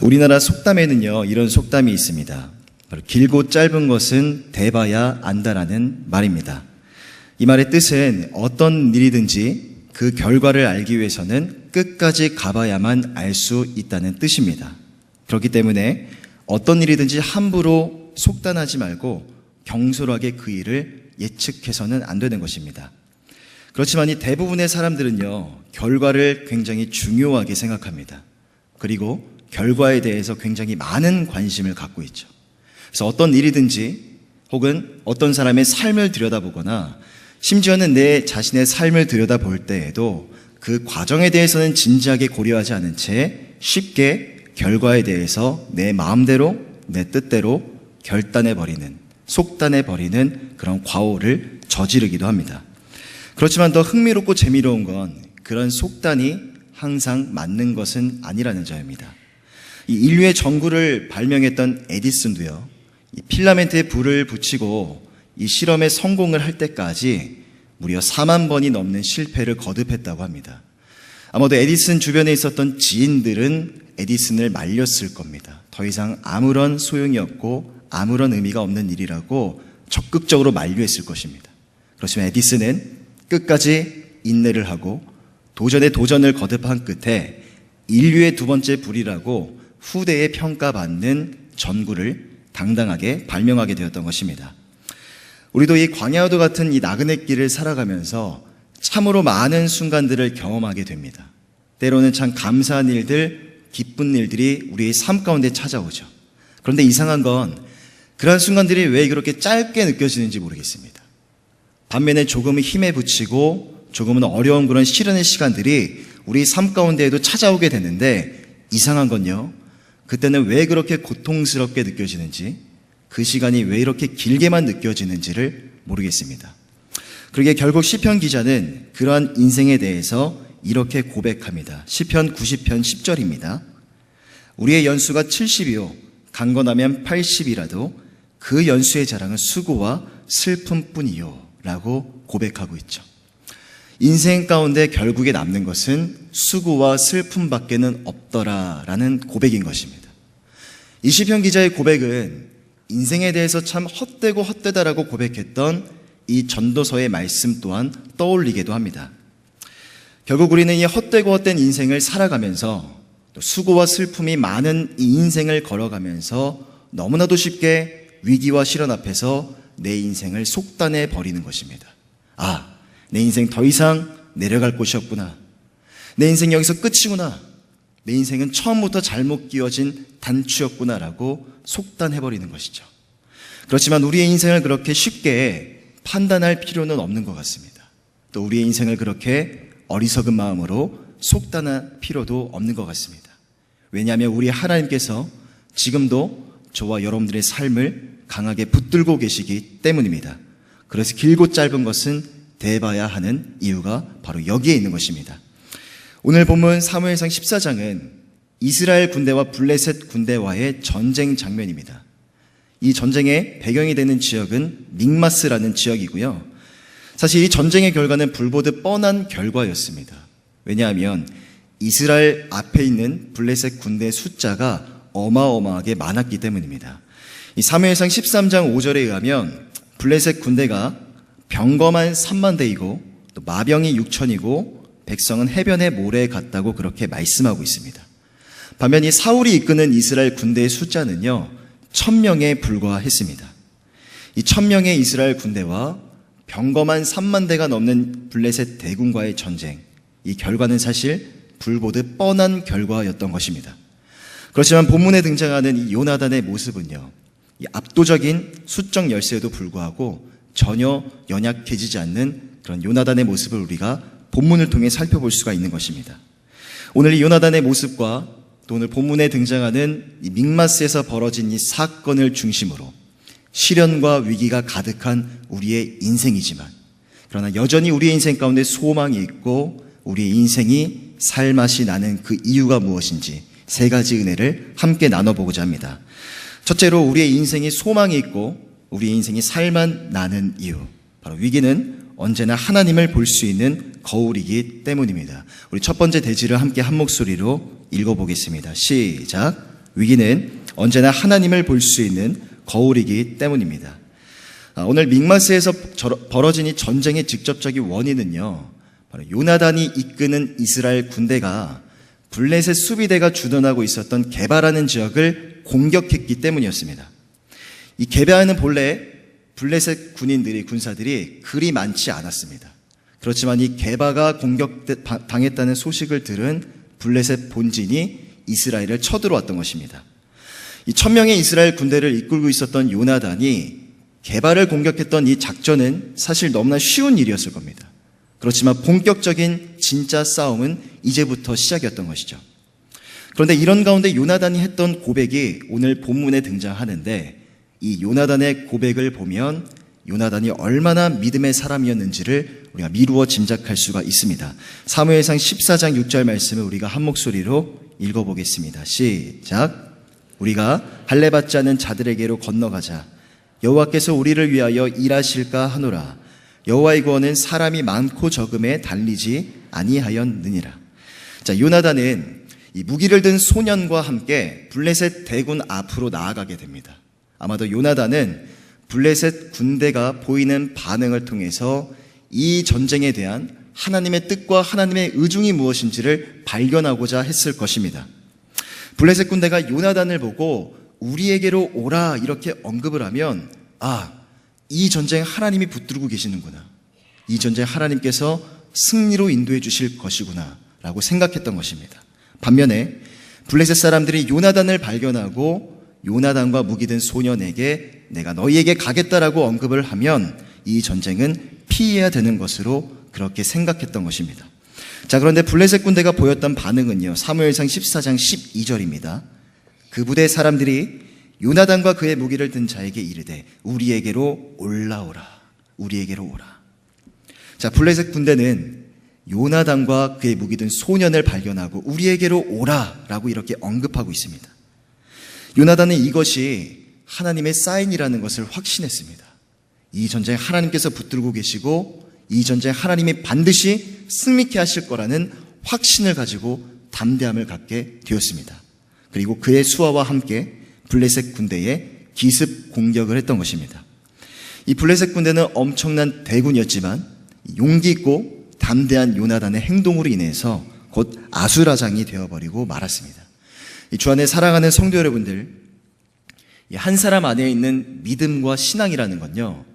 우리나라 속담에는요, 이런 속담이 있습니다. 바로 길고 짧은 것은 대봐야 안다라는 말입니다. 이 말의 뜻은 어떤 일이든지 그 결과를 알기 위해서는 끝까지 가봐야만 알 수 있다는 뜻입니다. 그렇기 때문에 어떤 일이든지 함부로 속단하지 말고 경솔하게 그 일을 예측해서는 안 되는 것입니다. 그렇지만 이 대부분의 사람들은요, 결과를 굉장히 중요하게 생각합니다. 그리고 결과에 대해서 굉장히 많은 관심을 갖고 있죠. 그래서 어떤 일이든지 혹은 어떤 사람의 삶을 들여다보거나 심지어는 내 자신의 삶을 들여다볼 때에도 그 과정에 대해서는 진지하게 고려하지 않은 채 쉽게 결과에 대해서 내 마음대로, 내 뜻대로 결단해버리는, 속단해버리는 그런 과오를 저지르기도 합니다. 그렇지만 더 흥미롭고 재미로운 건 그런 속단이 항상 맞는 것은 아니라는 점입니다. 이 인류의 전구를 발명했던 에디슨도요, 이 필라멘트에 불을 붙이고 이 실험에 성공을 할 때까지 무려 4만 번이 넘는 실패를 거듭했다고 합니다. 아마도 에디슨 주변에 있었던 지인들은 에디슨을 말렸을 겁니다. 더 이상 아무런 소용이 없고 아무런 의미가 없는 일이라고 적극적으로 만류했을 것입니다. 그렇지만 에디슨은 끝까지 인내를 하고 도전에 도전을 거듭한 끝에 인류의 두 번째 불이라고 후대에 평가받는 전구를 당당하게 발명하게 되었던 것입니다. 우리도 이 광야도 같은 이 나그네 길을 살아가면서 참으로 많은 순간들을 경험하게 됩니다. 때로는 참 감사한 일들, 기쁜 일들이 우리의 삶 가운데 찾아오죠. 그런데 이상한 건 그러한 순간들이 왜 그렇게 짧게 느껴지는지 모르겠습니다. 반면에 조금은 힘에 부치고 조금은 어려운 그런 시련의 시간들이 우리 삶 가운데에도 찾아오게 되는데 이상한 건요, 그때는 왜 그렇게 고통스럽게 느껴지는지, 그 시간이 왜 이렇게 길게만 느껴지는지를 모르겠습니다. 그러기에 결국 시편 기자는 그러한 인생에 대해서 이렇게 고백합니다. 시편 90편 10절입니다. 우리의 연수가 70이요 강건하면 80이라도 그 연수의 자랑은 수고와 슬픔뿐이요 라고 고백하고 있죠. 인생 가운데 결국에 남는 것은 수고와 슬픔밖에는 없더라라는 고백인 것입니다. 이 시편 기자의 고백은 인생에 대해서 참 헛되고 헛되다라고 고백했던 이 전도서의 말씀 또한 떠올리기도 합니다. 결국 우리는 이 헛되고 헛된 인생을 살아가면서 또 수고와 슬픔이 많은 이 인생을 걸어가면서 너무나도 쉽게 위기와 시련 앞에서 내 인생을 속단해 버리는 것입니다. 아, 내 인생 더 이상 내려갈 곳이 없구나. 내 인생 여기서 끝이구나. 내 인생은 처음부터 잘못 끼워진 단추였구나라고 속단해버리는 것이죠. 그렇지만 우리의 인생을 그렇게 쉽게 판단할 필요는 없는 것 같습니다. 또 우리의 인생을 그렇게 어리석은 마음으로 속단할 필요도 없는 것 같습니다. 왜냐하면 우리 하나님께서 지금도 저와 여러분들의 삶을 강하게 붙들고 계시기 때문입니다. 그래서 길고 짧은 것은 대봐야 하는 이유가 바로 여기에 있는 것입니다. 오늘 본문 사무엘상 14장은 이스라엘 군대와 블레셋 군대와의 전쟁 장면입니다. 이 전쟁의 배경이 되는 지역은 믹마스라는 지역이고요. 사실 이 전쟁의 결과는 불보듯 뻔한 결과였습니다. 왜냐하면 이스라엘 앞에 있는 블레셋 군대의 숫자가 어마어마하게 많았기 때문입니다. 이 사무엘상 13장 5절에 의하면 블레셋 군대가 병거만 3만 대이고 또 마병이 6천이고 백성은 해변의 모래에 갔다고 그렇게 말씀하고 있습니다. 반면 이 사울이 이끄는 이스라엘 군대의 숫자는요 1000명에 불과했습니다. 이 1000명의 이스라엘 군대와 병거만 3만 대가 넘는 블레셋 대군과의 전쟁, 이 결과는 사실 불보듯 뻔한 결과였던 것입니다. 그렇지만 본문에 등장하는 이 요나단의 모습은요, 이 압도적인 수적 열세에도 불구하고 전혀 연약해지지 않는 그런 요나단의 모습을 우리가 본문을 통해 살펴볼 수가 있는 것입니다. 오늘 이 요나단의 모습과 또 오늘 본문에 등장하는 이 믹마스에서 벌어진 이 사건을 중심으로 시련과 위기가 가득한 우리의 인생이지만, 그러나 여전히 우리의 인생 가운데 소망이 있고 우리의 인생이 살맛이 나는 그 이유가 무엇인지 세 가지 은혜를 함께 나눠보고자 합니다. 첫째로 우리의 인생이 소망이 있고 우리의 인생이 살맛 나는 이유, 바로 위기는 언제나 하나님을 볼 수 있는 거울이기 때문입니다. 우리 첫 번째 대지를 함께 한 목소리로 읽어보겠습니다. 시작. 위기는 언제나 하나님을 볼 수 있는 거울이기 때문입니다. 오늘 mik마스에서 벌어진 이 전쟁의 직접적인 원인은요, 바로 요나단이 이끄는 이스라엘 군대가 블레셋 수비대가 주둔하고 있었던 게바라는 지역을 공격했기 때문이었습니다. 이 게바에는 본래 블레셋 군사들이 그리 많지 않았습니다. 그렇지만 이 게바가 공격당했다는 소식을 들은 블레셋 본진이 이스라엘을 쳐들어왔던 것입니다. 이 1000명의 이스라엘 군대를 이끌고 있었던 요나단이 게바를 공격했던 이 작전은 사실 너무나 쉬운 일이었을 겁니다. 그렇지만 본격적인 진짜 싸움은 이제부터 시작이었던 것이죠. 그런데 이런 가운데 요나단이 했던 고백이 오늘 본문에 등장하는데, 이 요나단의 고백을 보면 요나단이 얼마나 믿음의 사람이었는지를 우리가 미루어 짐작할 수가 있습니다. 사무엘상 14장 6절 말씀을 우리가 한 목소리로 읽어보겠습니다. 시작. 우리가 할례 받지 않은 자들에게로 건너가자. 여호와께서 우리를 위하여 일하실까 하노라. 여호와의 구원은 사람이 많고 적음에 달리지 아니하였느니라. 자, 요나단은 이 무기를 든 소년과 함께 블레셋 대군 앞으로 나아가게 됩니다. 아마도 요나단은 블레셋 군대가 보이는 반응을 통해서 이 전쟁에 대한 하나님의 뜻과 하나님의 의중이 무엇인지를 발견하고자 했을 것입니다. 블레셋 군대가 요나단을 보고 우리에게로 오라 이렇게 언급을 하면, 이 전쟁 하나님이 붙들고 계시는구나, 이 전쟁 하나님께서 승리로 인도해 주실 것이구나 라고 생각했던 것입니다. 반면에 블레셋 사람들이 요나단을 발견하고 요나단과 무기든 소년에게 내가 너희에게 가겠다라고 언급을 하면 이 전쟁은 피해야 되는 것으로 그렇게 생각했던 것입니다. 자, 그런데 블레셋 군대가 보였던 반응은요, 사무엘상 14장 12절입니다. 그 부대 사람들이 요나단과 그의 무기를 든 자에게 이르되 우리에게로 올라오라, 우리에게로 오라. 자, 블레셋 군대는 요나단과 그의 무기 든 소년을 발견하고 우리에게로 오라 라고 이렇게 언급하고 있습니다. 요나단은 이것이 하나님의 사인이라는 것을 확신했습니다. 이 전쟁 하나님께서 붙들고 계시고 이 전쟁 하나님이 반드시 승리케 하실 거라는 확신을 가지고 담대함을 갖게 되었습니다. 그리고 그의 수하와 함께 블레셋 군대에 기습 공격을 했던 것입니다. 이 블레셋 군대는 엄청난 대군이었지만 용기 있고 담대한 요나단의 행동으로 인해서 곧 아수라장이 되어버리고 말았습니다. 주 안에 사랑하는 성도 여러분들, 한 사람 안에 있는 믿음과 신앙이라는 건요,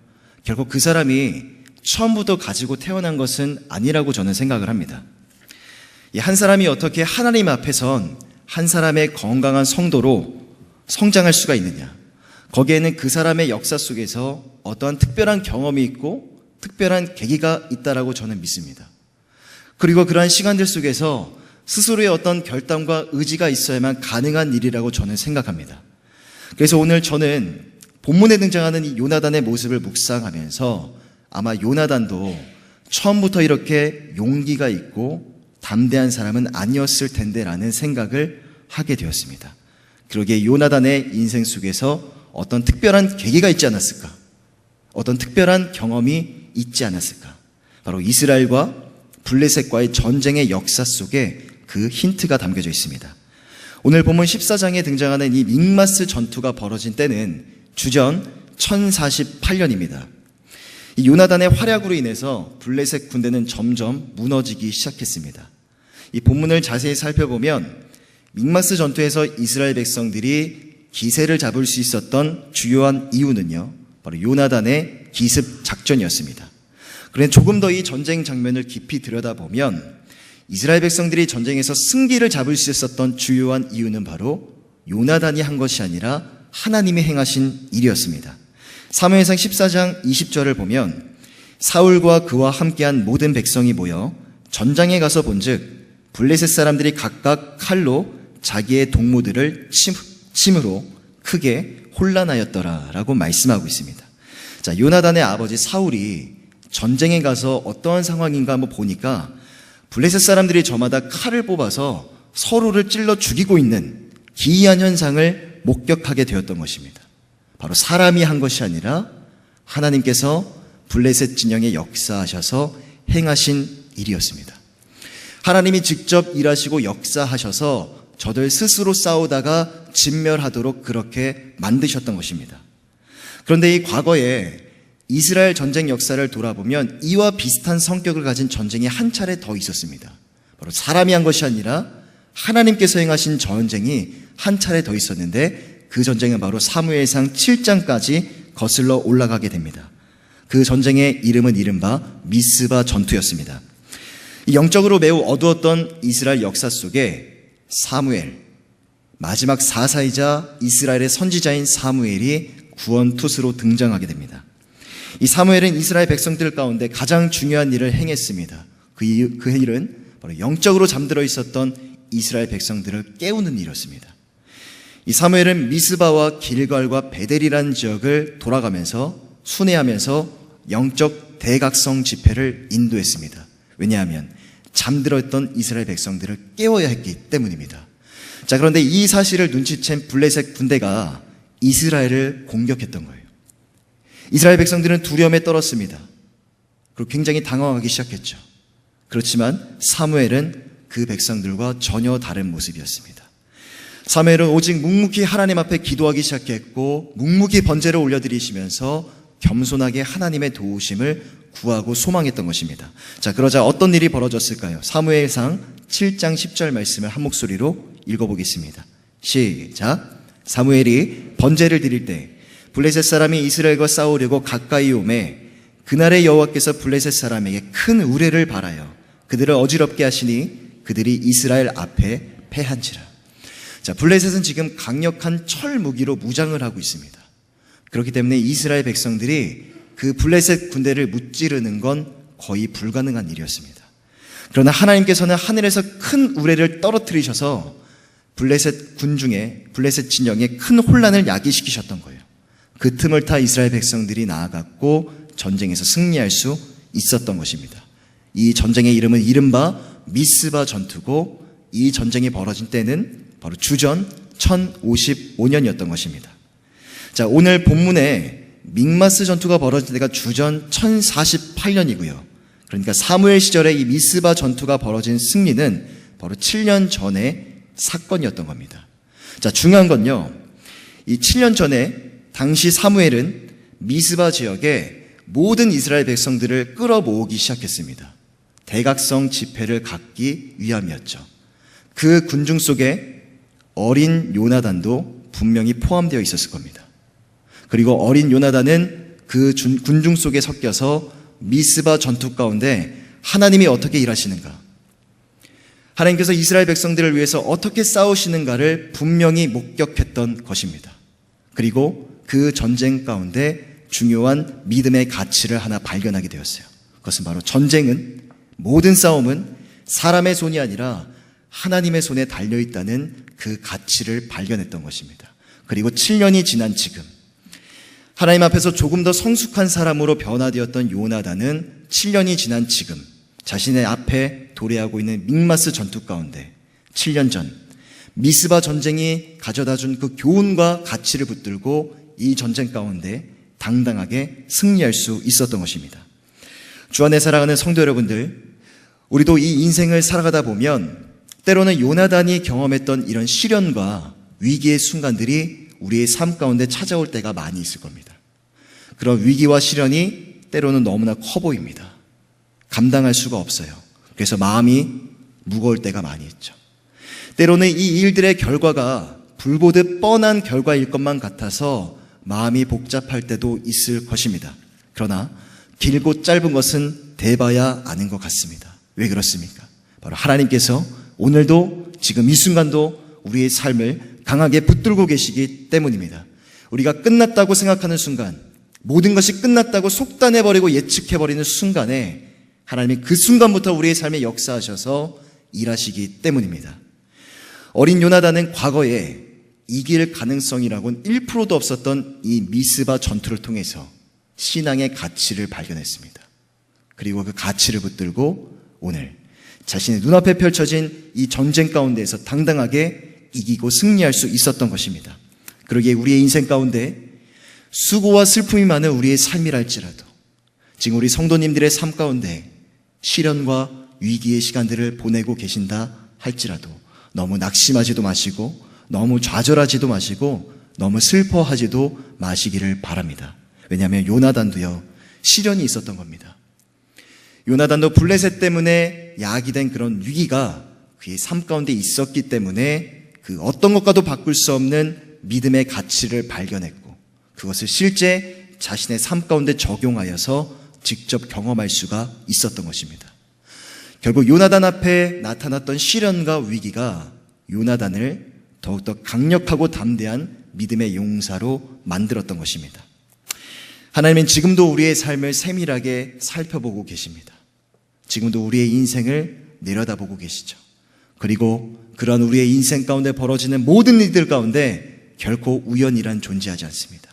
결국 그 사람이 처음부터 가지고 태어난 것은 아니라고 저는 생각을 합니다. 한 사람이 어떻게 하나님 앞에선 한 사람의 건강한 성도로 성장할 수가 있느냐, 거기에는 그 사람의 역사 속에서 어떠한 특별한 경험이 있고 특별한 계기가 있다라고 저는 믿습니다. 그리고 그러한 시간들 속에서 스스로의 어떤 결단과 의지가 있어야만 가능한 일이라고 저는 생각합니다. 그래서 오늘 저는 본문에 등장하는 이 요나단의 모습을 묵상하면서 아마 요나단도 처음부터 이렇게 용기가 있고 담대한 사람은 아니었을 텐데 라는 생각을 하게 되었습니다. 그러기에 요나단의 인생 속에서 어떤 특별한 계기가 있지 않았을까? 어떤 특별한 경험이 있지 않았을까? 바로 이스라엘과 블레셋과의 전쟁의 역사 속에 그 힌트가 담겨져 있습니다. 오늘 본문 14장에 등장하는 이 mik마스 전투가 벌어진 때는 주전 1048년입니다. 이 요나단의 활약으로 인해서 블레셋 군대는 점점 무너지기 시작했습니다. 이 본문을 자세히 살펴보면 mik마스 전투에서 이스라엘 백성들이 기세를 잡을 수 있었던 주요한 이유는요, 바로 요나단의 기습 작전이었습니다. 그런데 조금 더 이 전쟁 장면을 깊이 들여다보면 이스라엘 백성들이 전쟁에서 승기를 잡을 수 있었던 주요한 이유는 바로 요나단이 한 것이 아니라 하나님이 행하신 일이었습니다. 사무엘상 14장 20절을 보면 사울과 그와 함께한 모든 백성이 모여 전장에 가서 본즉 블레셋 사람들이 각각 칼로 자기의 동무들을 침으로 크게 혼란하였더라 라고 말씀하고 있습니다. 자, 요나단의 아버지 사울이 전쟁에 가서 어떠한 상황인가 한번 보니까 블레셋 사람들이 저마다 칼을 뽑아서 서로를 찔러 죽이고 있는 기이한 현상을 목격하게 되었던 것입니다. 바로 사람이 한 것이 아니라 하나님께서 블레셋 진영에 역사하셔서 행하신 일이었습니다. 하나님이 직접 일하시고 역사하셔서 저들 스스로 싸우다가 진멸하도록 그렇게 만드셨던 것입니다. 그런데 이 과거에 이스라엘 전쟁 역사를 돌아보면 이와 비슷한 성격을 가진 전쟁이 한 차례 더 있었습니다. 바로 사람이 한 것이 아니라 하나님께서 행하신 전쟁이 한 차례 더 있었는데 그 전쟁은 바로 사무엘상 7장까지 거슬러 올라가게 됩니다. 그 전쟁의 이름은 이른바 미스바 전투였습니다. 영적으로 매우 어두웠던 이스라엘 역사 속에 사무엘, 마지막 사사이자 이스라엘의 선지자인 사무엘이 구원투수로 등장하게 됩니다. 이 사무엘은 이스라엘 백성들 가운데 가장 중요한 일을 행했습니다. 그 일은 바로 영적으로 잠들어 있었던 이스라엘 백성들을 깨우는 일이었습니다. 이 사무엘은 미스바와 길갈과 베델이라는 지역을 돌아가면서 순회하면서 영적 대각성 집회를 인도했습니다. 왜냐하면 잠들었던 이스라엘 백성들을 깨워야 했기 때문입니다. 자, 그런데 이 사실을 눈치챈 블레셋 군대가 이스라엘을 공격했던 거예요. 이스라엘 백성들은 두려움에 떨었습니다. 그리고 굉장히 당황하기 시작했죠. 그렇지만 사무엘은 그 백성들과 전혀 다른 모습이었습니다. 사무엘은 오직 묵묵히 하나님 앞에 기도하기 시작했고 묵묵히 번제를 올려드리시면서 겸손하게 하나님의 도우심을 구하고 소망했던 것입니다. 자, 그러자 어떤 일이 벌어졌을까요? 사무엘상 7장 10절 말씀을 한 목소리로 읽어보겠습니다. 시작. 사무엘이 번제를 드릴 때 블레셋 사람이 이스라엘과 싸우려고 가까이 오매 그날의 여호와께서 블레셋 사람에게 큰 우레를 발하여 그들을 어지럽게 하시니 그들이 이스라엘 앞에 패한지라. 자, 블레셋은 지금 강력한 철 무기로 무장을 하고 있습니다. 그렇기 때문에 이스라엘 백성들이 그 블레셋 군대를 무찌르는 건 거의 불가능한 일이었습니다. 그러나 하나님께서는 하늘에서 큰 우레를 떨어뜨리셔서 블레셋 군중에, 블레셋 진영에 큰 혼란을 야기시키셨던 거예요. 그 틈을 타 이스라엘 백성들이 나아갔고 전쟁에서 승리할 수 있었던 것입니다. 이 전쟁의 이름은 이른바 미스바 전투고 이 전쟁이 벌어진 때는 바로 주전 1055년이었던 것입니다. 자, 오늘 본문에 믹마스 전투가 벌어진 때가 주전 1048년이고요. 그러니까 사무엘 시절에 이 미스바 전투가 벌어진 승리는 바로 7년 전의 사건이었던 겁니다. 자, 중요한 건요, 이 7년 전에 당시 사무엘은 미스바 지역에 모든 이스라엘 백성들을 끌어모으기 시작했습니다. 대각성 집회를 갖기 위함이었죠. 그 군중 속에 어린 요나단도 분명히 포함되어 있었을 겁니다. 그리고 어린 요나단은 그 군중 속에 섞여서 미스바 전투 가운데 하나님이 어떻게 일하시는가, 하나님께서 이스라엘 백성들을 위해서 어떻게 싸우시는가를 분명히 목격했던 것입니다. 그리고 그 전쟁 가운데 중요한 믿음의 가치를 하나 발견하게 되었어요. 그것은 바로 전쟁은, 모든 싸움은 사람의 손이 아니라 하나님의 손에 달려있다는 그 가치를 발견했던 것입니다. 그리고 7년이 지난 지금 하나님 앞에서 조금 더 성숙한 사람으로 변화되었던 요나단은 7년이 지난 지금 자신의 앞에 도래하고 있는 믹마스 전투 가운데 7년 전 미스바 전쟁이 가져다준 그 교훈과 가치를 붙들고 이 전쟁 가운데 당당하게 승리할 수 있었던 것입니다. 주 안에 살아가는 성도 여러분들, 우리도 이 인생을 살아가다 보면 때로는 요나단이 경험했던 이런 시련과 위기의 순간들이 우리의 삶 가운데 찾아올 때가 많이 있을 겁니다. 그런 위기와 시련이 때로는 너무나 커 보입니다. 감당할 수가 없어요. 그래서 마음이 무거울 때가 많이 있죠. 때로는 이 일들의 결과가 불보듯 뻔한 결과일 것만 같아서 마음이 복잡할 때도 있을 것입니다. 그러나 길고 짧은 것은 대봐야 아는 것 같습니다. 왜 그렇습니까? 바로 하나님께서 오늘도 지금 이 순간도 우리의 삶을 강하게 붙들고 계시기 때문입니다. 우리가 끝났다고 생각하는 순간, 모든 것이 끝났다고 속단해버리고 예측해버리는 순간에 하나님이 그 순간부터 우리의 삶에 역사하셔서 일하시기 때문입니다. 어린 요나단은 과거에 이길 가능성이라고는 1%도 없었던 이 미스바 전투를 통해서 신앙의 가치를 발견했습니다. 그리고 그 가치를 붙들고 오늘 자신의 눈앞에 펼쳐진 이 전쟁 가운데에서 당당하게 이기고 승리할 수 있었던 것입니다. 그러기에 우리의 인생 가운데 수고와 슬픔이 많은 우리의 삶이랄지라도 지금 우리 성도님들의 삶 가운데 시련과 위기의 시간들을 보내고 계신다 할지라도 너무 낙심하지도 마시고 너무 좌절하지도 마시고 너무 슬퍼하지도 마시기를 바랍니다. 왜냐하면 요나단도요, 시련이 있었던 겁니다. 요나단도 블레셋 때문에 야기된 그런 위기가 그의 삶 가운데 있었기 때문에 그 어떤 것과도 바꿀 수 없는 믿음의 가치를 발견했고 그것을 실제 자신의 삶 가운데 적용하여서 직접 경험할 수가 있었던 것입니다. 결국 요나단 앞에 나타났던 시련과 위기가 요나단을 더욱더 강력하고 담대한 믿음의 용사로 만들었던 것입니다. 하나님은 지금도 우리의 삶을 세밀하게 살펴보고 계십니다. 지금도 우리의 인생을 내려다보고 계시죠. 그리고 그런 우리의 인생 가운데 벌어지는 모든 일들 가운데 결코 우연이란 존재하지 않습니다.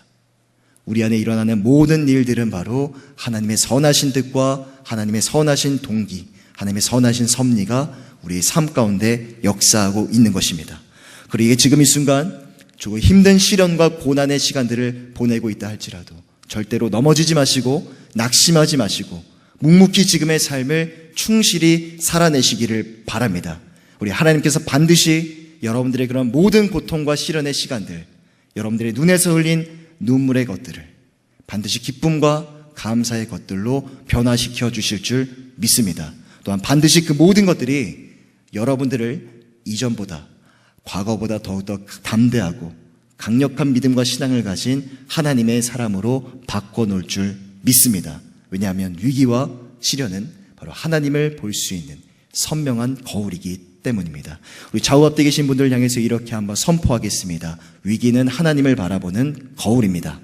우리 안에 일어나는 모든 일들은 바로 하나님의 선하신 뜻과 하나님의 선하신 동기, 하나님의 선하신 섭리가 우리의 삶 가운데 역사하고 있는 것입니다. 그리고 지금 이 순간 조금 힘든 시련과 고난의 시간들을 보내고 있다 할지라도 절대로 넘어지지 마시고 낙심하지 마시고 묵묵히 지금의 삶을 충실히 살아내시기를 바랍니다. 우리 하나님께서 반드시 여러분들의 그런 모든 고통과 시련의 시간들, 여러분들의 눈에서 흘린 눈물의 것들을 반드시 기쁨과 감사의 것들로 변화시켜 주실 줄 믿습니다. 또한 반드시 그 모든 것들이 여러분들을 이전보다 과거보다 더욱더 담대하고 강력한 믿음과 신앙을 가진 하나님의 사람으로 바꿔놓을 줄 믿습니다. 왜냐하면 위기와 시련은 바로 하나님을 볼 수 있는 선명한 거울이기 때문입니다. 우리 좌우 앞에 계신 분들 향해서 이렇게 한번 선포하겠습니다. 위기는 하나님을 바라보는 거울입니다.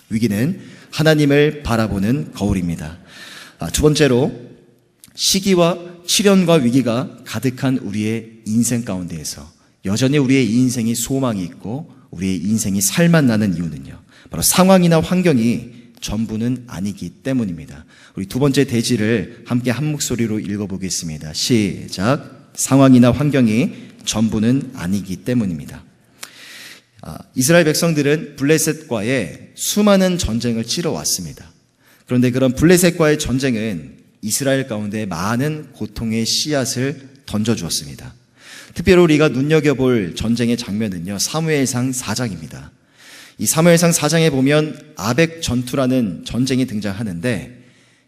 위기는 하나님을 바라보는 거울입니다. 두 번째로 시기와 시련과 위기가 가득한 우리의 인생 가운데에서 여전히 우리의 인생이 소망이 있고 우리의 인생이 살맛나는 이유는요, 바로 상황이나 환경이 전부는 아니기 때문입니다. 우리 두 번째 대지를 함께 한 목소리로 읽어보겠습니다. 시작. 상황이나 환경이 전부는 아니기 때문입니다. 이스라엘 백성들은 블레셋과의 수많은 전쟁을 치러왔습니다. 그런데 그런 블레셋과의 전쟁은 이스라엘 가운데 많은 고통의 씨앗을 던져주었습니다. 특별히 우리가 눈여겨볼 전쟁의 장면은요, 사무엘상 4장입니다. 이 사무엘상 4장에 보면 아벡 전투라는 전쟁이 등장하는데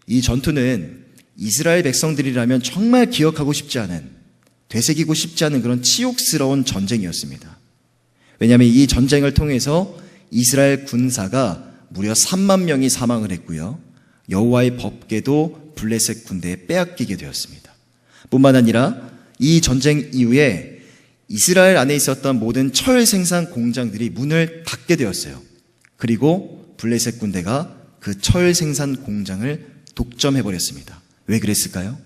이 전투는 이스라엘 백성들이라면 정말 기억하고 싶지 않은, 되새기고 싶지 않은 그런 치욕스러운 전쟁이었습니다. 왜냐하면 이 전쟁을 통해서 이스라엘 군사가 무려 3만 명이 사망을 했고요, 여호와의 법궤도 블레셋 군대에 빼앗기게 되었습니다. 뿐만 아니라 이 전쟁 이후에 이스라엘 안에 있었던 모든 철 생산 공장들이 문을 닫게 되었어요. 그리고 블레셋 군대가 그 철 생산 공장을 독점해버렸습니다. 왜 그랬을까요?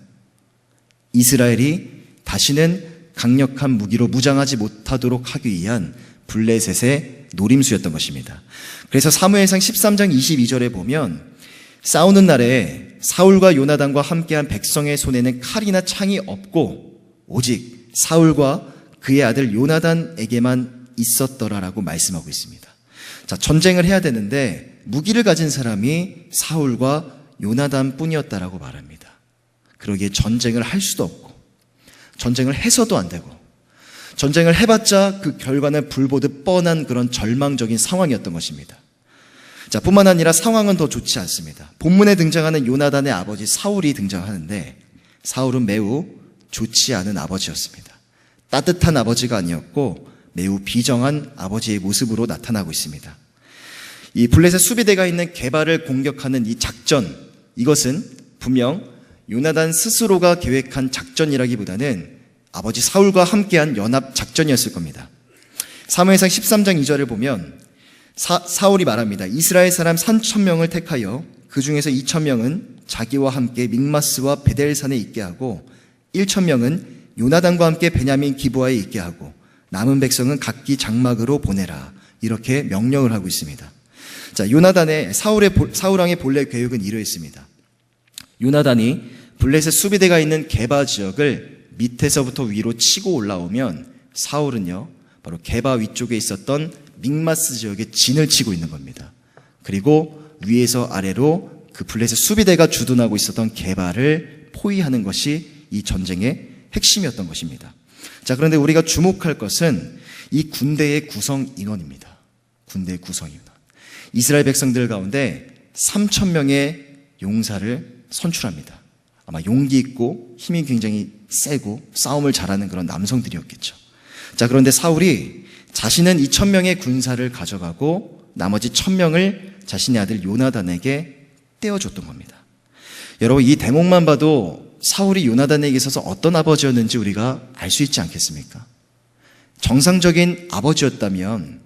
이스라엘이 다시는 강력한 무기로 무장하지 못하도록 하기 위한 블레셋의 노림수였던 것입니다. 그래서 사무엘상 13장 22절에 보면 싸우는 날에 사울과 요나단과 함께한 백성의 손에는 칼이나 창이 없고 오직 사울과 그의 아들 요나단에게만 있었더라라고 말씀하고 있습니다. 자, 전쟁을 해야 되는데 무기를 가진 사람이 사울과 요나단 뿐이었다라고 말합니다. 그러기에 전쟁을 할 수도 없고 전쟁을 해서도 안 되고 전쟁을 해봤자 그 결과는 불보듯 뻔한 그런 절망적인 상황이었던 것입니다. 자, 뿐만 아니라 상황은 더 좋지 않습니다. 본문에 등장하는 요나단의 아버지 사울이 등장하는데 사울은 매우 좋지 않은 아버지였습니다. 따뜻한 아버지가 아니었고 매우 비정한 아버지의 모습으로 나타나고 있습니다. 이 블레셋 수비대가 있는 게바를 공격하는 이 작전, 이것은 분명 요나단 스스로가 계획한 작전이라기보다는 아버지 사울과 함께한 연합 작전이었을 겁니다. 사무엘상 13장 2절을 보면 사울이 말합니다. 이스라엘 사람 3,000명을 택하여 그 중에서 2,000명은 자기와 함께 믹마스와 베델산에 있게 하고 1,000명은 요나단과 함께 베냐민 기브아에 있게 하고 남은 백성은 각기 장막으로 보내라. 이렇게 명령을 하고 있습니다. 자, 사울 왕의 본래 계획은 이러했습니다. 요나단이 블레셋 수비대가 있는 게바 지역을 밑에서부터 위로 치고 올라오면 사울은요, 바로 게바 위쪽에 있었던 믹마스 지역에 진을 치고 있는 겁니다. 그리고 위에서 아래로 그 블레셋 수비대가 주둔하고 있었던 게바를 포위하는 것이 이 전쟁의 핵심이었던 것입니다. 자, 그런데 우리가 주목할 것은 이 군대의 구성 인원입니다. 군대의 구성 인원. 이스라엘 백성들 가운데 3,000명의 용사를 선출합니다. 아마 용기 있고 힘이 굉장히 세고 싸움을 잘하는 그런 남성들이었겠죠. 자, 그런데 사울이 자신은 2,000명의 군사를 가져가고 나머지 1,000명을 자신의 아들 요나단에게 떼어줬던 겁니다. 여러분, 이 대목만 봐도 사울이 요나단에게 있어서 어떤 아버지였는지 우리가 알 수 있지 않겠습니까? 정상적인 아버지였다면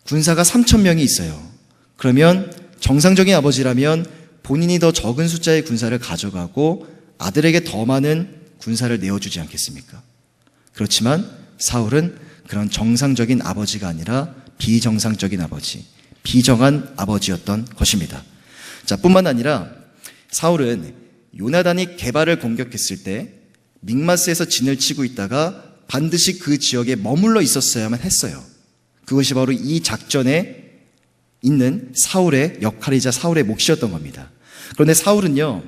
군사가 3,000명이 있어요. 그러면 정상적인 아버지라면 본인이 더 적은 숫자의 군사를 가져가고 아들에게 더 많은 군사를 내어주지 않겠습니까? 그렇지만 사울은 그런 정상적인 아버지가 아니라 비정상적인 아버지, 비정한 아버지였던 것입니다. 자, 뿐만 아니라 사울은 요나단이 게바를 공격했을 때 믹마스에서 진을 치고 있다가 반드시 그 지역에 머물러 있었어야만 했어요. 그것이 바로 이 작전에 있는 사울의 역할이자 사울의 몫이었던 겁니다. 그런데 사울은요,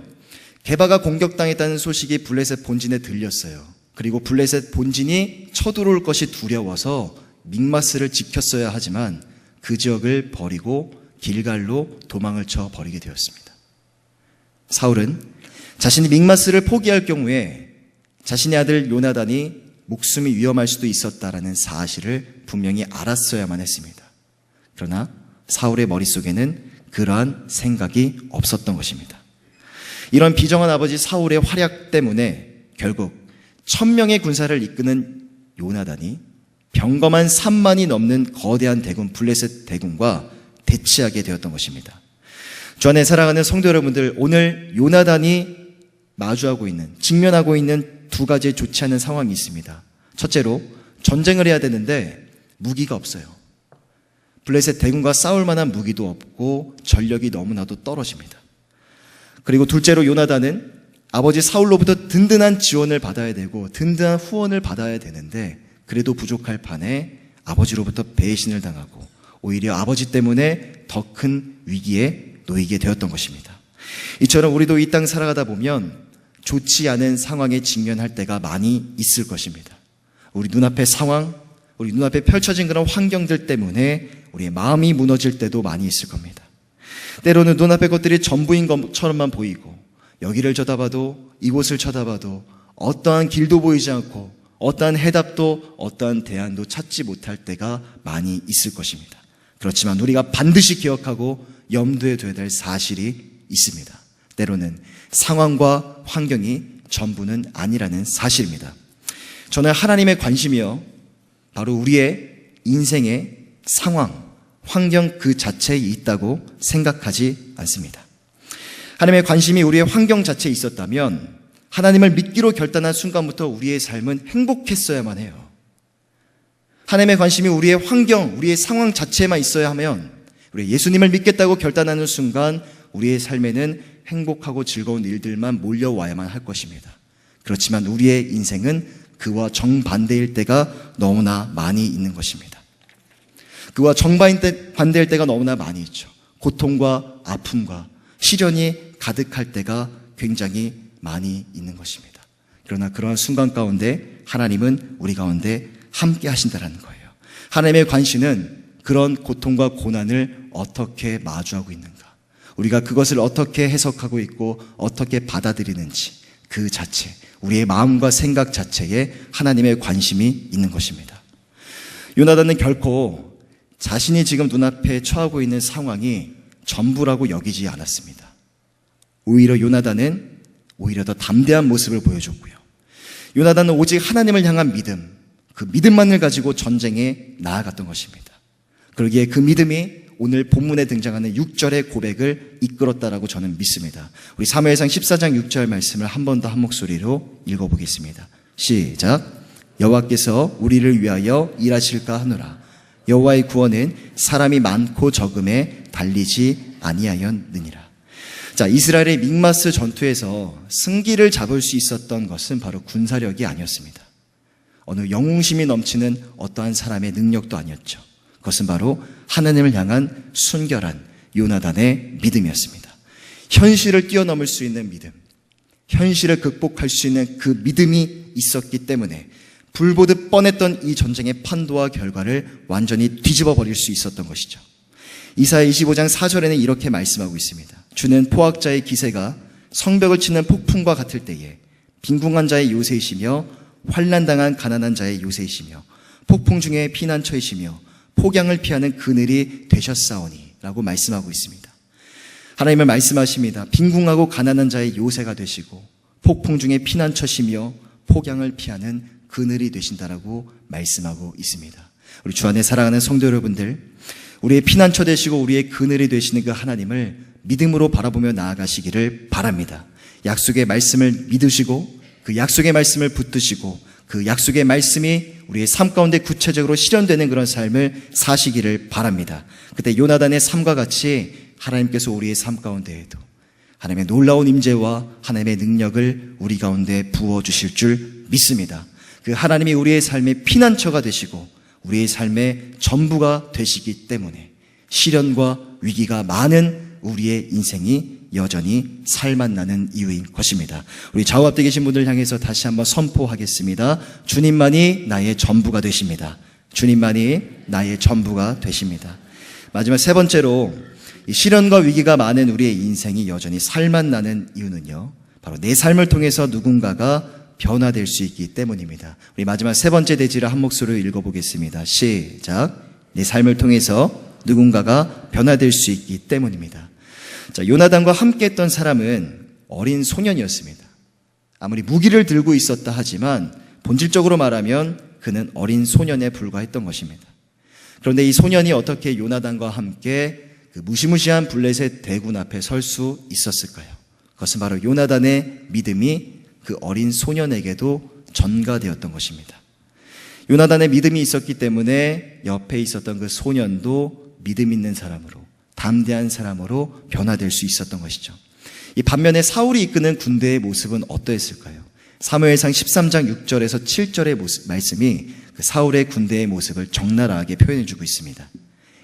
게바가 공격당했다는 소식이 블레셋 본진에 들렸어요. 그리고 블레셋 본진이 쳐들어올 것이 두려워서 믹마스를 지켰어야 하지만 그 지역을 버리고 길갈로 도망을 쳐 버리게 되었습니다. 사울은 자신이 믹마스를 포기할 경우에 자신의 아들 요나단이 목숨이 위험할 수도 있었다라는 사실을 분명히 알았어야만 했습니다. 그러나 사울의 머릿속에는 그러한 생각이 없었던 것입니다. 이런 비정한 아버지 사울의 활약 때문에 결국 1,000명의 군사를 이끄는 요나단이 병검한 3만이 넘는 거대한 대군 블레셋 대군과 대치하게 되었던 것입니다. 주 안에 사랑하는 성도 여러분들, 오늘 요나단이 마주하고 있는, 직면하고 있는 두 가지의 좋지 않은 상황이 있습니다. 첫째로 전쟁을 해야 되는데 무기가 없어요. 블레셋 대군과 싸울 만한 무기도 없고 전력이 너무나도 떨어집니다. 그리고 둘째로 요나단은 아버지 사울로부터 든든한 지원을 받아야 되고 든든한 후원을 받아야 되는데 그래도 부족할 판에 아버지로부터 배신을 당하고 오히려 아버지 때문에 더 큰 위기에 놓이게 되었던 것입니다. 이처럼 우리도 이 땅 살아가다 보면 좋지 않은 상황에 직면할 때가 많이 있을 것입니다. 우리 눈앞의 상황, 우리 눈앞에 펼쳐진 그런 환경들 때문에 우리의 마음이 무너질 때도 많이 있을 겁니다. 때로는 눈앞의 것들이 전부인 것처럼만 보이고 여기를 쳐다봐도 이곳을 쳐다봐도 어떠한 길도 보이지 않고 어떠한 해답도 어떠한 대안도 찾지 못할 때가 많이 있을 것입니다. 그렇지만 우리가 반드시 기억하고 염두에 둬야 될 사실이 있습니다. 때로는 상황과 환경이 전부는 아니라는 사실입니다. 저는 하나님의 관심이요, 바로 우리의 인생의 상황, 환경 그 자체에 있다고 생각하지 않습니다. 하나님의 관심이 우리의 환경 자체에 있었다면 하나님을 믿기로 결단한 순간부터 우리의 삶은 행복했어야만 해요. 하나님의 관심이 우리의 환경, 우리의 상황 자체에만 있어야 하면 우리 예수님을 믿겠다고 결단하는 순간 우리의 삶에는 행복하고 즐거운 일들만 몰려와야만 할 것입니다. 그렇지만 우리의 인생은 그와 정반대일 때가 너무나 많이 있는 것입니다. 그와 정반대일 때가 너무나 많이 있죠. 고통과 아픔과 시련이 가득할 때가 굉장히 많이 있는 것입니다. 그러나 그러한 순간 가운데 하나님은 우리 가운데 함께 하신다는 거예요. 하나님의 관심은 그런 고통과 고난을 어떻게 마주하고 있는가, 우리가 그것을 어떻게 해석하고 있고 어떻게 받아들이는지 그 자체, 우리의 마음과 생각 자체에 하나님의 관심이 있는 것입니다. 요나단은 결코 자신이 지금 눈앞에 처하고 있는 상황이 전부라고 여기지 않았습니다. 오히려 요나단은 오히려 더 담대한 모습을 보여줬고요. 요나단은 오직 하나님을 향한 믿음, 그 믿음만을 가지고 전쟁에 나아갔던 것입니다. 그러기에 그 믿음이 오늘 본문에 등장하는 6절의 고백을 이끌었다라고 저는 믿습니다. 우리 사무엘상 14장 6절 말씀을 한 번 더 한 목소리로 읽어보겠습니다. 시작. 여호와께서 우리를 위하여 일하실까 하노라. 여호와의 구원은 사람이 많고 적음에 달리지 아니하였느니라. 자, 이스라엘의 믹마스 전투에서 승기를 잡을 수 있었던 것은 바로 군사력이 아니었습니다. 어느 영웅심이 넘치는 어떠한 사람의 능력도 아니었죠. 그것은 바로 하나님을 향한 순결한 요나단의 믿음이었습니다. 현실을 뛰어넘을 수 있는 믿음, 현실을 극복할 수 있는 그 믿음이 있었기 때문에 불보듯 뻔했던 이 전쟁의 판도와 결과를 완전히 뒤집어 버릴 수 있었던 것이죠. 이사야 25장 4절에는 이렇게 말씀하고 있습니다. 주는 포악자의 기세가 성벽을 치는 폭풍과 같을 때에 빈궁한 자의 요새이시며 환난당한 가난한 자의 요새이시며 폭풍 중에 피난처이시며 폭양을 피하는 그늘이 되셨사오니 라고 말씀하고 있습니다. 하나님은 말씀하십니다. 빈궁하고 가난한 자의 요새가 되시고 폭풍 중에 피난처시며 폭양을 피하는 그늘이 되신다라고 말씀하고 있습니다. 우리 주 안에 사랑하는 성도 여러분들, 우리의 피난처 되시고 우리의 그늘이 되시는 그 하나님을 믿음으로 바라보며 나아가시기를 바랍니다. 약속의 말씀을 믿으시고 그 약속의 말씀을 붙드시고 그 약속의 말씀이 우리의 삶 가운데 구체적으로 실현되는 그런 삶을 사시기를 바랍니다. 그때 요나단의 삶과 같이 하나님께서 우리의 삶 가운데에도 하나님의 놀라운 임재와 하나님의 능력을 우리 가운데 부어주실 줄 믿습니다. 그 하나님이 우리의 삶의 피난처가 되시고 우리의 삶의 전부가 되시기 때문에 시련과 위기가 많은 우리의 인생이 여전히 살맛나는 이유인 것입니다. 우리 좌우 앞에 계신 분들 향해서 다시 한번 선포하겠습니다. 주님만이 나의 전부가 되십니다. 주님만이 나의 전부가 되십니다. 마지막 세 번째로 이 시련과 위기가 많은 우리의 인생이 여전히 살맛나는 이유는요, 바로 내 삶을 통해서 누군가가 변화될 수 있기 때문입니다. 우리 마지막 세 번째 대지를 한 목소리로 읽어보겠습니다. 시작. 내 삶을 통해서 누군가가 변화될 수 있기 때문입니다. 자, 요나단과 함께 했던 사람은 어린 소년이었습니다. 아무리 무기를 들고 있었다 하지만 본질적으로 말하면 그는 어린 소년에 불과했던 것입니다. 그런데 이 소년이 어떻게 요나단과 함께 그 무시무시한 블레셋 대군 앞에 설 수 있었을까요? 그것은 바로 요나단의 믿음이 그 어린 소년에게도 전가되었던 것입니다. 요나단의 믿음이 있었기 때문에 옆에 있었던 그 소년도 믿음 있는 사람으로, 담대한 사람으로 변화될 수 있었던 것이죠. 이 반면에 사울이 이끄는 군대의 모습은 어떠했을까요? 사무엘상 13장 6절에서 7절의 말씀이 그 사울의 군대의 모습을 적나라하게 표현해주고 있습니다.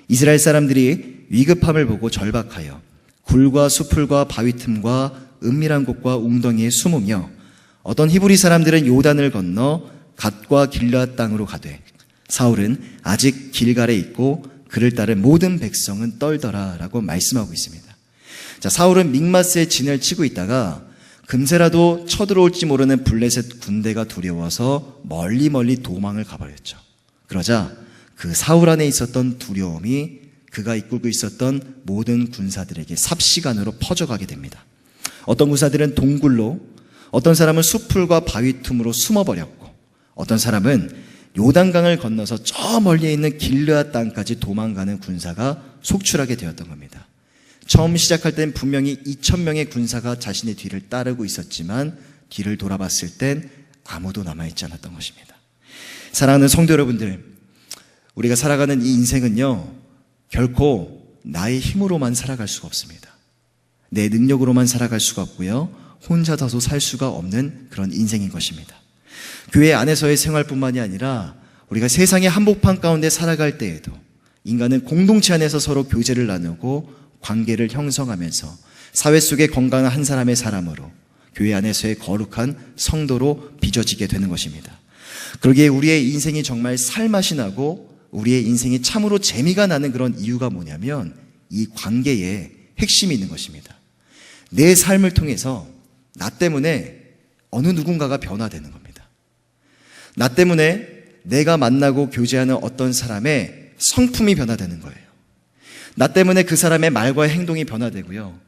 이스라엘 사람들이 위급함을 보고 절박하여 굴과 수풀과 바위 틈과 은밀한 곳과 웅덩이에 숨으며 어떤 히브리 사람들은 요단을 건너 갓과 길앗 땅으로 가되 사울은 아직 길갈에 있고 그를 따른 모든 백성은 떨더라 라고 말씀하고 있습니다. 자, 사울은 믹마스에 진을 치고 있다가 금세라도 쳐들어올지 모르는 블레셋 군대가 두려워서 멀리 도망을 가버렸죠. 그러자 그 사울 안에 있었던 두려움이 그가 이끌고 있었던 모든 군사들에게 삽시간으로 퍼져가게 됩니다. 어떤 군사들은 동굴로, 어떤 사람은 수풀과 바위 틈으로 숨어버렸고, 어떤 사람은 요단강을 건너서 저 멀리에 있는 길르앗 땅까지 도망가는 군사가 속출하게 되었던 겁니다. 처음 시작할 땐 분명히 2,000명의 군사가 자신의 뒤를 따르고 있었지만 뒤를 돌아봤을 땐 아무도 남아있지 않았던 것입니다. 사랑하는 성도 여러분들, 우리가 살아가는 이 인생은요, 결코 나의 힘으로만 살아갈 수가 없습니다. 내 능력으로만 살아갈 수가 없고요, 혼자 다소 살 수가 없는 그런 인생인 것입니다. 교회 안에서의 생활뿐만이 아니라 우리가 세상의 한복판 가운데 살아갈 때에도 인간은 공동체 안에서 서로 교제를 나누고 관계를 형성하면서 사회 속에 건강한 한 사람의 사람으로 교회 안에서의 거룩한 성도로 빚어지게 되는 것입니다. 그러기에 우리의 인생이 정말 살맛이 나고 우리의 인생이 참으로 재미가 나는 그런 이유가 뭐냐면 이 관계에 핵심이 있는 것입니다. 내 삶을 통해서 나 때문에 어느 누군가가 변화되는 겁니다. 나 때문에 내가 만나고 교제하는 어떤 사람의 성품이 변화되는 거예요. 나 때문에 그 사람의 말과 행동이 변화되고요.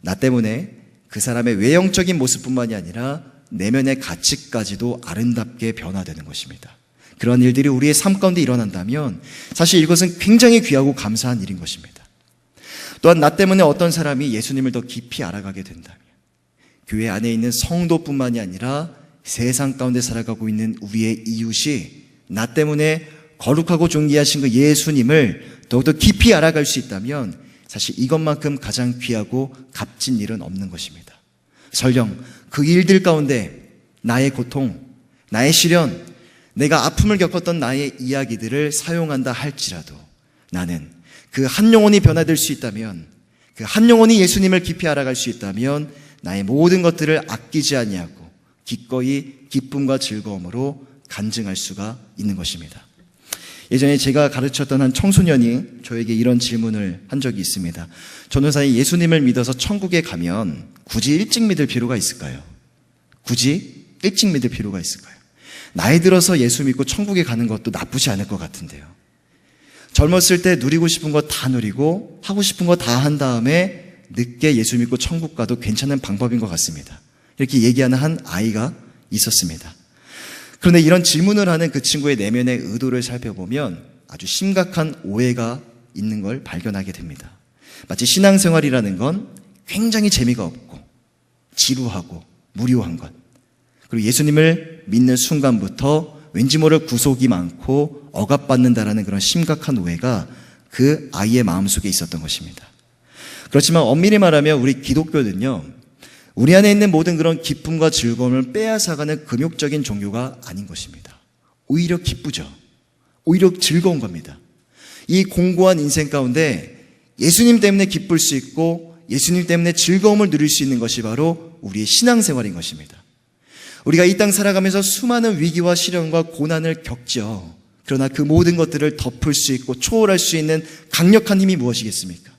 나 때문에 그 사람의 외형적인 모습뿐만이 아니라 내면의 가치까지도 아름답게 변화되는 것입니다. 그런 일들이 우리의 삶 가운데 일어난다면 사실 이것은 굉장히 귀하고 감사한 일인 것입니다. 또한 나 때문에 어떤 사람이 예수님을 더 깊이 알아가게 된다면, 교회 안에 있는 성도뿐만이 아니라 세상 가운데 살아가고 있는 우리의 이웃이 나 때문에 거룩하고 존귀하신 그 예수님을 더욱더 깊이 알아갈 수 있다면 사실 이것만큼 가장 귀하고 값진 일은 없는 것입니다. 설령 그 일들 가운데 나의 고통, 나의 시련, 내가 아픔을 겪었던 나의 이야기들을 사용한다 할지라도 나는 그 한 영혼이 변화될 수 있다면, 그 한 영혼이 예수님을 깊이 알아갈 수 있다면 나의 모든 것들을 아끼지 아니하고 기꺼이 기쁨과 즐거움으로 간증할 수가 있는 것입니다. 예전에 제가 가르쳤던 한 청소년이 저에게 이런 질문을 한 적이 있습니다. 전도사님, 예수님을 믿어서 천국에 가면 굳이 일찍 믿을 필요가 있을까요? 굳이 일찍 믿을 필요가 있을까요? 나이 들어서 예수 믿고 천국에 가는 것도 나쁘지 않을 것 같은데요. 젊었을 때 누리고 싶은 거 다 누리고 하고 싶은 거 다 한 다음에 늦게 예수 믿고 천국 가도 괜찮은 방법인 것 같습니다. 이렇게 얘기하는 한 아이가 있었습니다. 그런데 이런 질문을 하는 그 친구의 내면의 의도를 살펴보면 아주 심각한 오해가 있는 걸 발견하게 됩니다. 마치 신앙생활이라는 건 굉장히 재미가 없고 지루하고 무료한 것, 그리고 예수님을 믿는 순간부터 왠지 모를 구속이 많고 억압받는다라는 그런 심각한 오해가 그 아이의 마음속에 있었던 것입니다. 그렇지만 엄밀히 말하면 우리 기독교는요, 우리 안에 있는 모든 그런 기쁨과 즐거움을 빼앗아가는 금욕적인 종교가 아닌 것입니다. 오히려 기쁘죠. 오히려 즐거운 겁니다. 이 공고한 인생 가운데 예수님 때문에 기쁠 수 있고 예수님 때문에 즐거움을 누릴 수 있는 것이 바로 우리의 신앙생활인 것입니다. 우리가 이 땅 살아가면서 수많은 위기와 시련과 고난을 겪죠. 그러나 그 모든 것들을 덮을 수 있고 초월할 수 있는 강력한 힘이 무엇이겠습니까?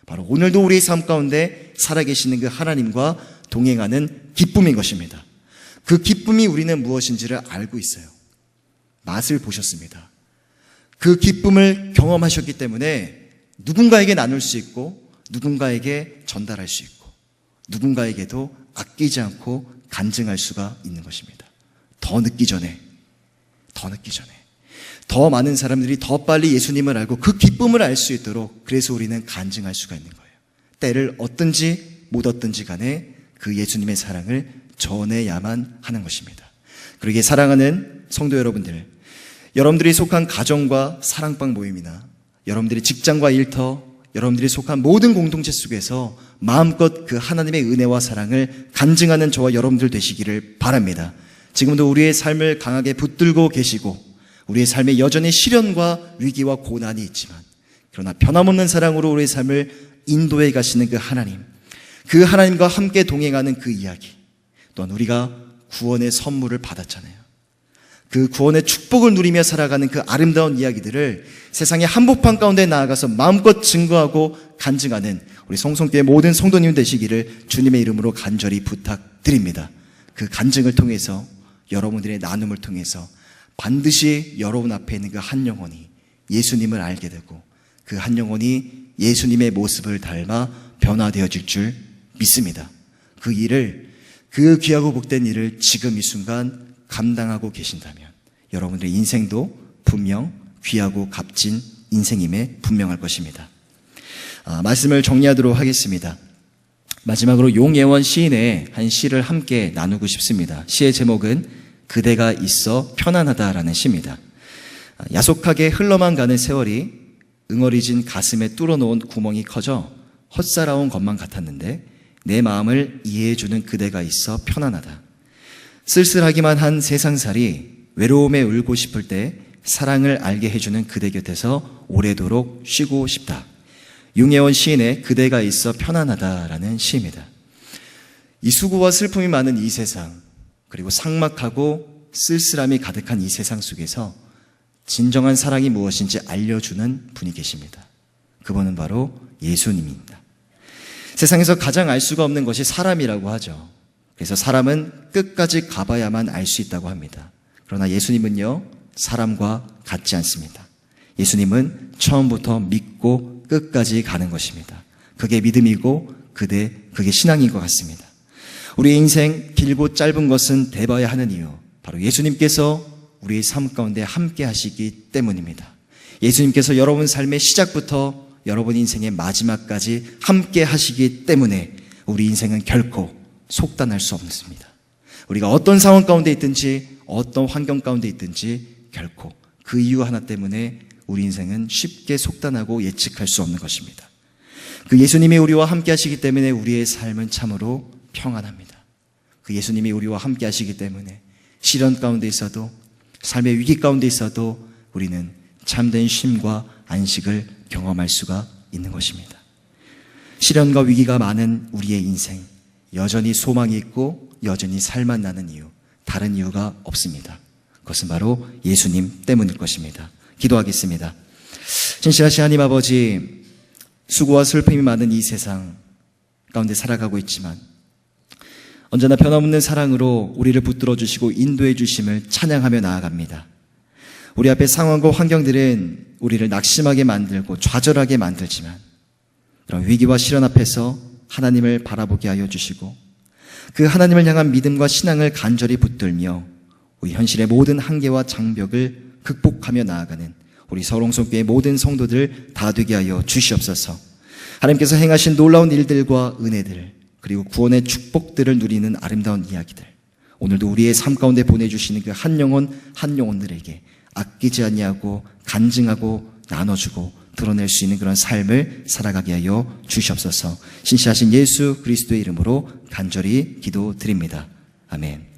바로 오늘도 우리의 삶 가운데 살아계시는 그 하나님과 동행하는 기쁨인 것입니다. 그 기쁨이 우리는 무엇인지를 알고 있어요. 맛을 보셨습니다. 그 기쁨을 경험하셨기 때문에 누군가에게 나눌 수 있고 누군가에게 전달할 수 있고 누군가에게도 아끼지 않고 간증할 수가 있는 것입니다. 더 늦기 전에 더 많은 사람들이 더 빨리 예수님을 알고 그 기쁨을 알 수 있도록, 그래서 우리는 간증할 수가 있는 거예요. 때를 얻든지 못 얻든지 간에 그 예수님의 사랑을 전해야만 하는 것입니다. 그러기에 사랑하는 성도 여러분들, 여러분들이 속한 가정과 사랑방 모임이나 여러분들이 직장과 일터, 여러분들이 속한 모든 공동체 속에서 마음껏 그 하나님의 은혜와 사랑을 간증하는 저와 여러분들 되시기를 바랍니다. 지금도 우리의 삶을 강하게 붙들고 계시고 우리의 삶에 여전히 시련과 위기와 고난이 있지만 그러나 변함없는 사랑으로 우리의 삶을 인도해 가시는 그 하나님, 그 하나님과 함께 동행하는 그 이야기, 또한 우리가 구원의 선물을 받았잖아요. 그 구원의 축복을 누리며 살아가는 그 아름다운 이야기들을 세상의 한복판 가운데 나아가서 마음껏 증거하고 간증하는 우리 성성교회 모든 성도님 되시기를 주님의 이름으로 간절히 부탁드립니다. 그 간증을 통해서, 여러분들의 나눔을 통해서 반드시 여러분 앞에 있는 그 한 영혼이 예수님을 알게 되고 그 한 영혼이 예수님의 모습을 닮아 변화되어질 줄 믿습니다. 그 일을, 그 귀하고 복된 일을 지금 이 순간 감당하고 계신다면 여러분들의 인생도 분명 귀하고 값진 인생임에 분명할 것입니다. 말씀을 정리하도록 하겠습니다. 마지막으로 용예원 시인의 한 시를 함께 나누고 싶습니다. 시의 제목은 그대가 있어 편안하다라는 시입니다. 야속하게 흘러만 가는 세월이 응어리진 가슴에 뚫어놓은 구멍이 커져 헛살아온 것만 같았는데 내 마음을 이해해주는 그대가 있어 편안하다. 쓸쓸하기만 한 세상살이 외로움에 울고 싶을 때 사랑을 알게 해주는 그대 곁에서 오래도록 쉬고 싶다. 윤예원 시인의 그대가 있어 편안하다라는 시입니다. 이 수고와 슬픔이 많은 이 세상, 그리고 삭막하고 쓸쓸함이 가득한 이 세상 속에서 진정한 사랑이 무엇인지 알려주는 분이 계십니다. 그분은 바로 예수님입니다. 세상에서 가장 알 수가 없는 것이 사람이라고 하죠. 그래서 사람은 끝까지 가봐야만 알 수 있다고 합니다. 그러나 예수님은요, 사람과 같지 않습니다. 예수님은 처음부터 믿고 끝까지 가는 것입니다. 그게 믿음이고 그게 신앙인 것 같습니다. 우리의 인생 길고 짧은 것은 대봐야 하는 이유, 바로 예수님께서 우리의 삶 가운데 함께 하시기 때문입니다. 예수님께서 여러분 삶의 시작부터 여러분 인생의 마지막까지 함께 하시기 때문에 우리 인생은 결코 속단할 수 없습니다. 우리가 어떤 상황 가운데 있든지 어떤 환경 가운데 있든지 결코 그 이유 하나 때문에 우리 인생은 쉽게 속단하고 예측할 수 없는 것입니다. 그 예수님이 우리와 함께 하시기 때문에 우리의 삶은 참으로 평안합니다. 그 예수님이 우리와 함께 하시기 때문에 시련 가운데 있어도, 삶의 위기 가운데 있어도 우리는 참된 쉼과 안식을 경험할 수가 있는 것입니다. 시련과 위기가 많은 우리의 인생, 여전히 소망이 있고 여전히 살만 나는 이유, 다른 이유가 없습니다. 그것은 바로 예수님 때문일 것입니다. 기도하겠습니다. 진실하신 하나님 아버지, 수고와 슬픔이 많은 이 세상 가운데 살아가고 있지만 언제나 변함없는 사랑으로 우리를 붙들어 주시고 인도해 주심을 찬양하며 나아갑니다. 우리 앞에 상황과 환경들은 우리를 낙심하게 만들고 좌절하게 만들지만 그런 위기와 시련 앞에서 하나님을 바라보게 하여 주시고 그 하나님을 향한 믿음과 신앙을 간절히 붙들며 우리 현실의 모든 한계와 장벽을 극복하며 나아가는 우리 서롱성교의 모든 성도들 다 되게 하여 주시옵소서. 하나님께서 행하신 놀라운 일들과 은혜들, 그리고 구원의 축복들을 누리는 아름다운 이야기들, 오늘도 우리의 삶 가운데 보내주시는 그 한 영혼 한 영혼들에게 아끼지 아니하고 간증하고 나눠주고 드러낼 수 있는 그런 삶을 살아가게 하여 주시옵소서. 신실하신 예수 그리스도의 이름으로 간절히 기도드립니다. 아멘.